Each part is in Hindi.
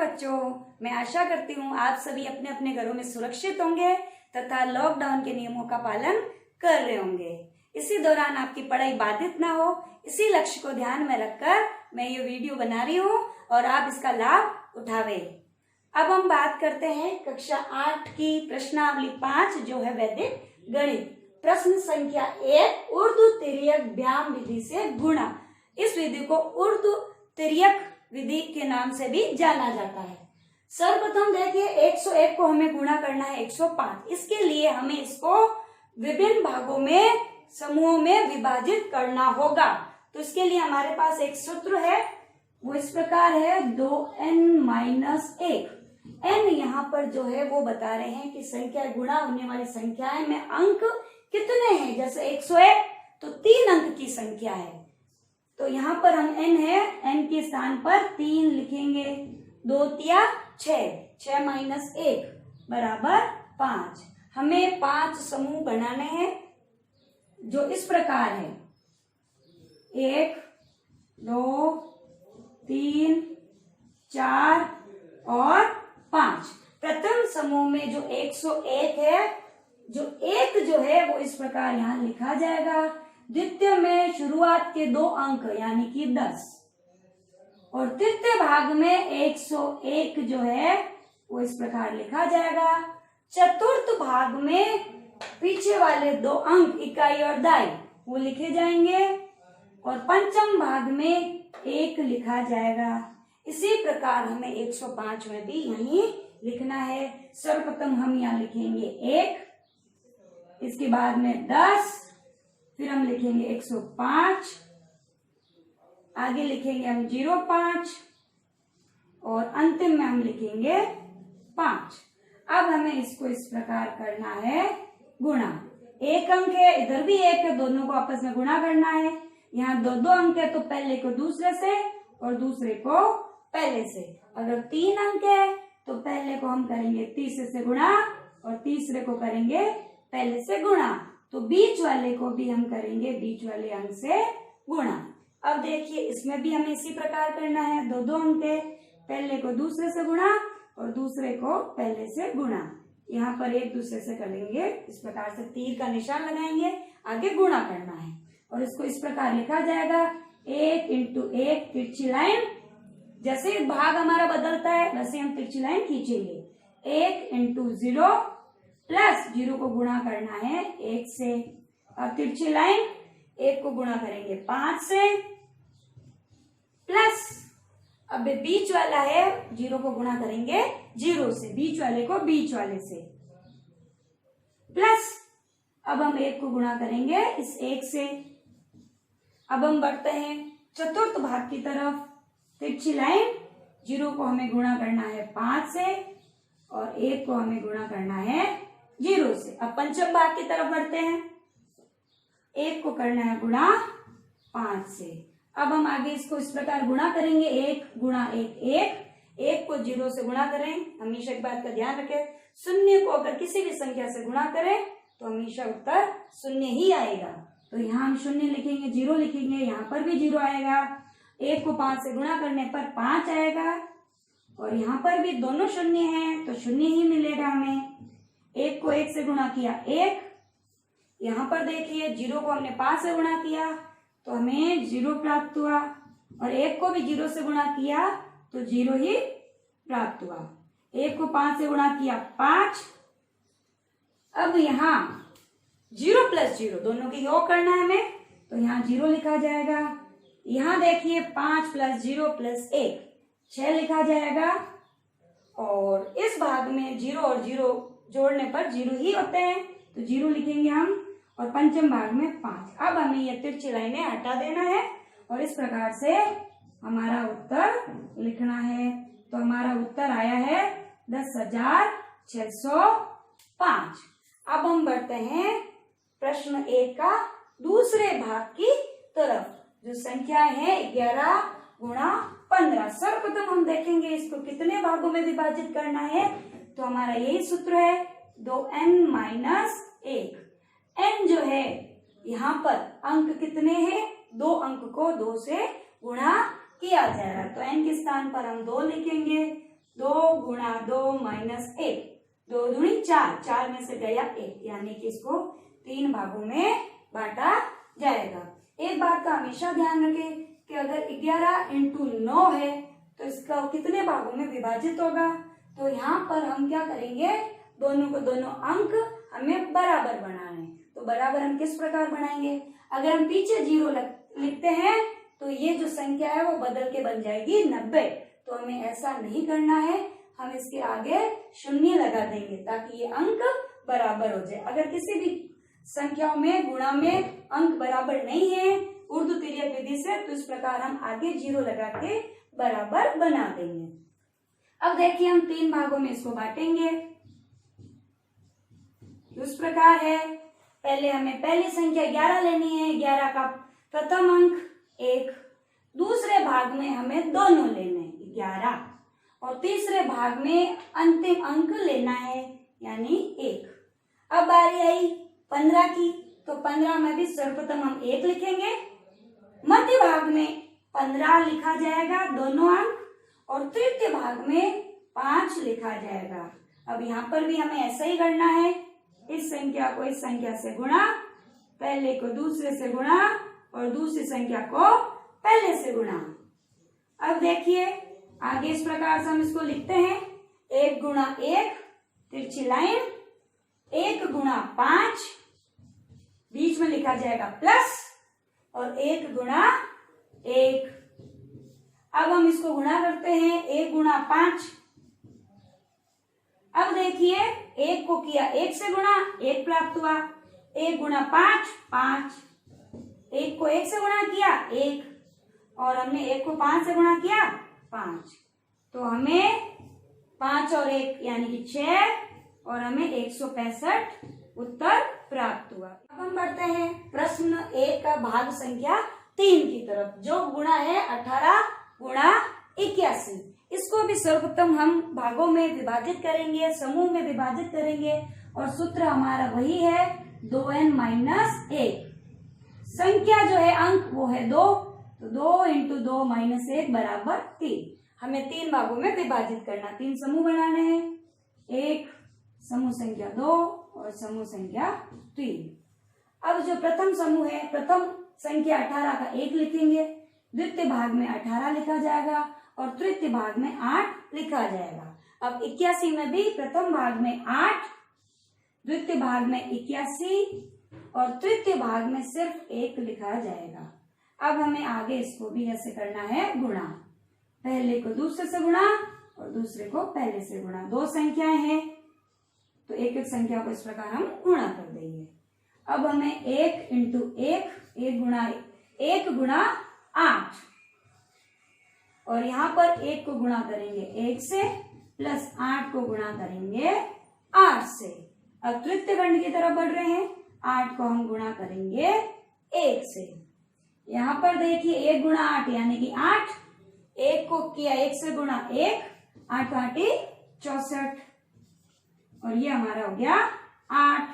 बच्चों, मैं आशा करती हूँ आप सभी अपने अपने घरों में सुरक्षित होंगे तथा लॉकडाउन के नियमों का पालन कर रहे होंगे। इसी दौरान आपकी पढ़ाई बाधित ना हो, इसी लक्ष्य को ध्यान में रखकर मैं ये वीडियो बना रही हूँ और आप इसका लाभ उठावे। अब हम बात करते हैं कक्षा 8 की प्रश्नावली 5 जो है वैदिक गणित। प्रश्न संख्या 1, उर्दू तिर्यक व्याम विधि से गुणा। इस विधि को उर्दू तिर्यक विधि के नाम से भी जाना जाता है। सर्वप्रथम देखिए 101 को हमें गुणा करना है 105। इसके लिए हमें इसको विभिन्न भागों में समूहों में विभाजित करना होगा। तो इसके लिए हमारे पास एक सूत्र है, वो इस प्रकार है 2n-1। n यहाँ पर जो है वो बता रहे हैं कि संख्या गुणा होने वाली संख्याएं में अंक कितने हैं। जैसे 101 तो 3 अंक की संख्या है, तो यहाँ पर हम n है, n के स्थान पर 3 लिखेंगे। 2 तिया 6, 6 - 1 बराबर 5। हमें 5 समूह बनाने हैं जो इस प्रकार है 1, 2, 3, 4 और 5। प्रथम समूह में जो 101 है, जो 1 जो है वो इस प्रकार यहाँ लिखा जाएगा। द्वितीय में शुरुआत के 2 अंक यानी कि 10 और तृतीय भाग में 101 जो है वो इस प्रकार लिखा जाएगा। चतुर्थ भाग में पीछे वाले 2 अंक इकाई और दाई वो लिखे जाएंगे और पंचम भाग में 1 लिखा जाएगा। इसी प्रकार हमें 105 में भी यही लिखना है। सर्वप्रथम हम यहाँ लिखेंगे 1, इसके बाद में 10, फिर हम लिखेंगे 105, आगे लिखेंगे हम 05 और अंतिम में हम लिखेंगे 5। अब हमें इसको इस प्रकार करना है गुणा। 1 अंक है, इधर भी 1 है, दोनों को आपस में गुणा करना है। यहाँ 2 अंक है तो पहले को दूसरे से और दूसरे को पहले से। अगर 3 अंक है तो पहले को हम करेंगे तीसरे से गुणा और तीसरे को करेंगे पहले से गुणा। तो बीच वाले को भी हम करेंगे बीच वाले अंक से गुणा। अब देखिए इसमें भी हमें इसी प्रकार करना है। 2 अंक है, पहले को दूसरे से गुणा और दूसरे को पहले से गुणा। यहाँ पर एक दूसरे से करेंगे, इस प्रकार से तीर का निशान लगाएंगे, आगे गुणा करना है और इसको इस प्रकार लिखा जाएगा 1 × 1 तिरछी लाइन। जैसे भाग हमारा बदलता है वैसे हम तिरछी लाइन खींचेंगे। 1 × 0 प्लस 0 को गुणा करना है 1 से। अब तिरछी लाइन 1 को गुणा करेंगे 5 से प्लस अब बीच वाला है 0 को गुणा करेंगे 0 से, बीच वाले को बीच वाले से प्लस अब हम 1 को गुणा करेंगे इस 1 से। अब हम बढ़ते हैं चतुर्थ भाग की तरफ। तिरछी लाइन 0 को हमें गुणा करना है 5 से और 1 को हमें गुणा करना है 0 से। अब पंचम भाग की तरफ बढ़ते हैं। 1 को करना है गुणा 5 से। अब हम आगे इसको इस प्रकार गुणा करेंगे 1 × 1 1। 1 को 0 से गुणा करें, हमेशा एक बात का ध्यान रखें, शून्य को अगर किसी भी संख्या से गुणा करें तो हमेशा उत्तर शून्य ही आएगा। तो यहाँ हम शून्य लिखेंगे, 0 लिखेंगे, यहाँ पर भी 0 आएगा। 1 को 5 से गुणा करने पर 5 आएगा और यहाँ पर भी दोनों शून्य हैं तो शून्य ही मिलेगा हमें। 1 को 1 से गुणा किया 1, यहाँ पर देखिए 0 को हमने 5 से गुणा किया तो हमें 0 प्राप्त हुआ और 1 को भी 0 से गुणा किया तो 0 ही प्राप्त हुआ। 1 को 5 से गुणा किया 5। अब यहाँ 0 + 0 दोनों की योग करना है हमें, तो यहाँ 0 लिखा जाएगा। यहाँ देखिए 5 + 0 + 1 6 लिखा जाएगा और इस भाग में 0 और 0 जोड़ने पर 0 ही होते हैं तो 0 लिखेंगे हम और पंचम भाग में 5। अब हमें ये तिरछी लाइनें हटा देना है और इस प्रकार से हमारा उत्तर लिखना है। तो हमारा उत्तर आया है 10,605। अब हम बढ़ते हैं प्रश्न 1 का दूसरे भाग की तरफ, जो संख्याएं हैं 11 × 15। सर्वप्रथम हम देखेंगे इसको कितने भागों में विभाजित करना है। तो हमारा यही सूत्र है 2n-1। n जो है यहाँ पर अंक कितने हैं, 2 अंक को 2 से गुणा किया जाएगा। तो n के स्थान पर हम 2 लिखेंगे, 2 गुणा 2 माइनस 1, 2 दूनी 4, 4 में से गया 1, यानी कि इसको 3 भागों में बांटा जाएगा। एक बात का हमेशा ध्यान रखें कि अगर 11 इंटू 9 है तो इसका कितने भागों में विभाजित होगा। तो यहाँ पर हम क्या करेंगे, दोनों को दोनों अंक हमें बराबर बनाने। तो बराबर हम किस प्रकार बनाएंगे, अगर हम पीछे 0 लिखते हैं तो ये जो संख्या है वो बदल के बन जाएगी 90। तो हमें ऐसा नहीं करना है, हम इसके आगे शून्य लगा देंगे ताकि ये अंक बराबर हो जाए। अगर किसी भी संख्याओं में गुणा में अंक बराबर नहीं है उर्दू तिर्यक विधि से, तो इस प्रकार हम आगे 0 लगा के बराबर बना देंगे। अब देखिए हम 3 भागों में इसको बांटेंगे। इस प्रकार है, पहले हमें पहली संख्या 11 लेनी है, 11 का प्रथम अंक 1, दूसरे भाग में हमें दोनों लेने हैं 11, और तीसरे भाग में अंतिम अंक लेना है यानी 1। अब बारी आई 15 की, तो 15 में भी सर्वप्रथम हम 1 लिखेंगे, मध्य भाग में 15 लिखा जाएगा दोनों अंक, और तृतीय भाग में 5 लिखा जाएगा। अब यहाँ पर भी हमें ऐसा ही करना है, इस संख्या को इस संख्या से गुणा, पहले को दूसरे से गुणा और दूसरी संख्या को पहले से गुणा। अब देखिए आगे इस प्रकार से हम इसको लिखते हैं, 1 गुणा 1 तिरछी लाइन, 1 गुणा 5 बीच में लिखा जाएगा प्लस, और 1 गुणा 1। अब हम इसको गुणा करते हैं, 1 गुणा 5। अब देखिए 1 को किया 1 से गुणा, 1 प्राप्त हुआ, 1 गुणा 5 5, 1 को 1 से गुणा किया 1, और हमने 1 को 5 से गुणा किया 5, तो हमें 5 और 1 यानी कि 6, और हमें 165 उत्तर प्राप्त हुआ। अब हम बढ़ते हैं प्रश्न 1 का भाग संख्या 3 की तरफ, जो गुणा है 18 गुणा 81। इसको भी सर्वप्रथम हम भागों में विभाजित करेंगे, समूह में विभाजित करेंगे, और सूत्र हमारा वही है 2n माइनस 1। संख्या जो है अंक वो है 2, तो 2 इंटू 2 माइनस 1 बराबर 3। हमें 3 भागों में विभाजित करना, 3 समूह बनाने हैं, एक समूह संख्या 2 और समूह संख्या 3। अब जो प्रथम समूह है, प्रथम संख्या 18 का 1 लिखेंगे, द्वितीय भाग में 18 लिखा जाएगा और तृतीय भाग में 8 लिखा जाएगा। अब 81 में भी प्रथम भाग में 8, द्वितीय भाग में 81 और तृतीय भाग में सिर्फ 1 लिखा जाएगा। अब हमें आगे इसको भी ऐसे करना है गुणा, पहले को दूसरे से गुणा और दूसरे को पहले से गुणा। 2 संख्याएं हैं तो एक एक संख्या को इस प्रकार हम गुणा कर देंगे। अब हमें 1 इंटू 1, 1 गुणा 8, और यहाँ पर 1 को गुणा करेंगे 1 से, प्लस 8 को गुणा करेंगे 8 से। अब तृतीय खंड की तरफ बढ़ रहे हैं, 8 को हम गुणा करेंगे 1 से। यहाँ पर देखिए 1 गुणा 8 यानी कि 8, 1 को किया 1 से गुणा 1, 8 8 64, और ये हमारा हो गया 8।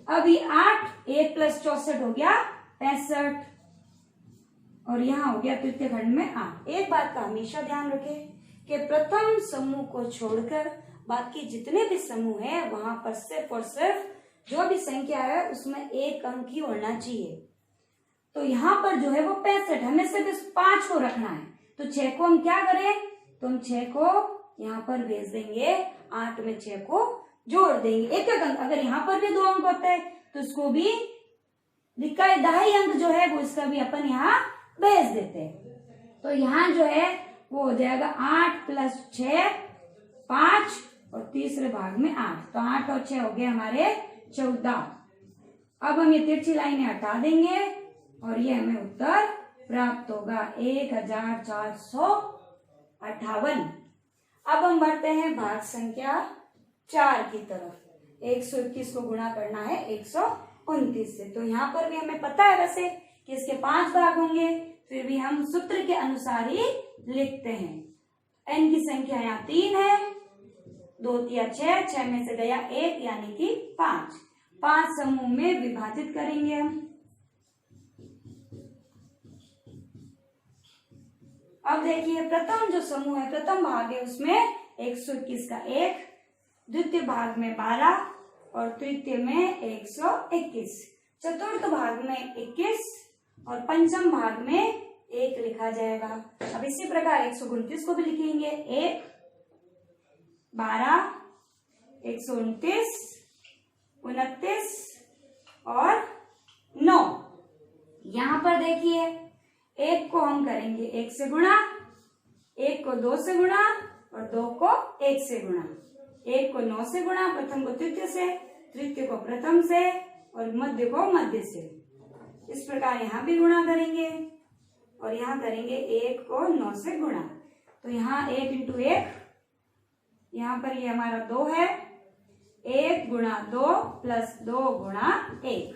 अभी 8 1 प्लस 64 हो गया 65, और यहाँ हो गया तृतीय खंड में 8। एक बात का हमेशा ध्यान रखें कि प्रथम समूह को छोड़कर बाकी जितने भी समूह हैं वहां पर सिर्फ और सिर्फ जो भी संख्या है उसमें 1 अंक ही होना चाहिए। तो यहाँ पर जो है वो 65, हमें सिर्फ इस 5 को रखना है। तो 6 को हम क्या करें, तो हम 6 को यहाँ पर भेज देंगे, 8 में 6 को जोड़ देंगे, एक एक अंक। अगर यहाँ पर भी 2 अंक होते हैं तो इसको भी दहाई अंक जो है वो इसका भी अपन यहाँ भेज देते हैं। तो यहाँ जो है वो हो जाएगा 8 प्लस 6 5, और तीसरे भाग में 8, तो 8 और 6 हो गए हमारे 14। अब हम ये तिरछी लाइनें हटा देंगे और ये हमें उत्तर प्राप्त होगा 1458। अब हम बढ़ते हैं भाग संख्या 4 की तरफ। 121 को गुणा करना है 129 से। तो यहाँ पर भी हमें पता है वैसे कि इसके 5 भाग होंगे, फिर भी हम सूत्र के अनुसार ही लिखते हैं। n की संख्या यहाँ 3 है, 2 तिया 6, 6 में से गया 1 यानी कि 5। 5 समूह में विभाजित करेंगे हम। अब देखिए प्रथम जो समूह है, प्रथम भाग है, उसमें 121 का 1, द्वितीय भाग में 12 और तृतीय में 121, चतुर्थ भाग में 21 और पंचम भाग में 1 लिखा जाएगा। अब इसी प्रकार 129 को भी लिखेंगे, 1, 12, 129, 29 और 9। यहां पर देखिए 1 को हम करेंगे 1 से गुणा, 1 को 2 से गुणा और 2 को 1 से गुणा, 1 को 9 से गुणा, प्रथम को तृतीय से, तृतीय को प्रथम से और मध्य को मध्य से। इस प्रकार यहाँ भी गुणा करेंगे और यहाँ करेंगे 1 को 9 से गुणा। तो यहाँ 1 इंटू 1, यहाँ पर ये हमारा 2 है, 1 गुणा 2 प्लस 2 गुणा 1,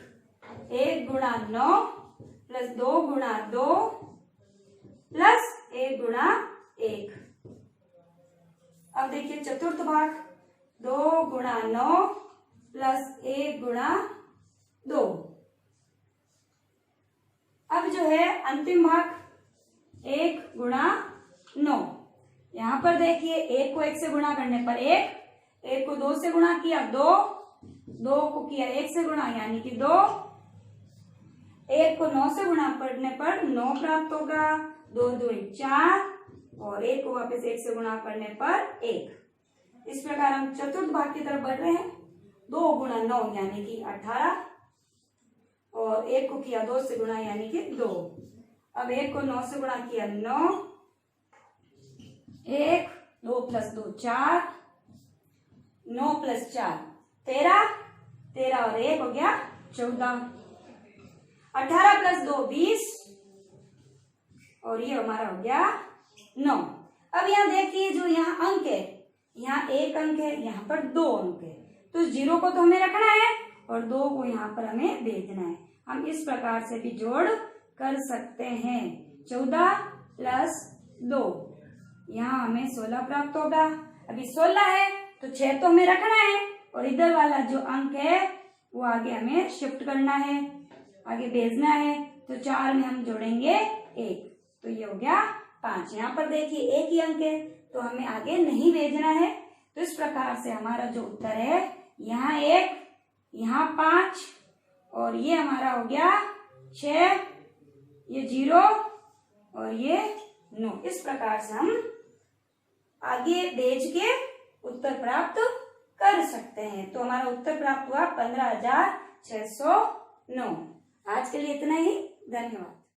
1 गुणा 9 प्लस 2 गुणा 2 प्लस 1 गुणा 1। अब देखिए चतुर्थ भाग, 2 गुणा 9 प्लस 1 गुणा 2। अब जो है अंतिम भाग, 1 गुणा 9। यहाँ पर देखिए 1 को 1 से गुणा करने पर 1, 1 को 2 से गुणा किया 2, 2 को किया 1 से गुणा यानी कि 2, 1 को 9 से गुणा करने पर 9 प्राप्त होगा, 2 2 4 और 1 को वापस 1 से गुणा करने पर 1। इस प्रकार हम चतुर्थ भाग की तरफ बढ़ रहे हैं। 2 गुणा 9 यानी कि 18 और 1 को किया 2 से गुणा यानी कि 2। अब 1 को 9 से गुणा किया 9, 1, 2 प्लस 2 4, 9 प्लस 4 13, 13 और 1 हो गया 14, 18 प्लस 2 20 और ये हमारा हो गया 9। अब यहाँ देखिए जो यहाँ अंक है, यहाँ 1 अंक है, यहाँ पर 2 अंक है, तो 0 को तो हमें रखना है और 2 को यहाँ पर हमें भेजना है। हम इस प्रकार से भी जोड़ कर सकते हैं। 14 प्लस 2, यहाँ हमें 16 प्राप्त होगा। अभी 16 है तो 6 तो हमें रखना है और इधर वाला जो अंक है वो आगे हमें शिफ्ट करना है, आगे भेजना है। तो 4 में हम जोड़ेंगे 1, तो ये हो गया 5। यहाँ पर देखिए 1 ही अंक है तो हमें आगे नहीं भेजना है। तो इस प्रकार से हमारा जो उत्तर है, यहाँ 1, यहाँ 5 और ये हमारा हो गया 6, ये 0 और ये 9। इस प्रकार से हम आगे भेज के उत्तर प्राप्त कर सकते हैं। तो हमारा उत्तर प्राप्त हुआ 15,609। आज के लिए इतना ही, धन्यवाद।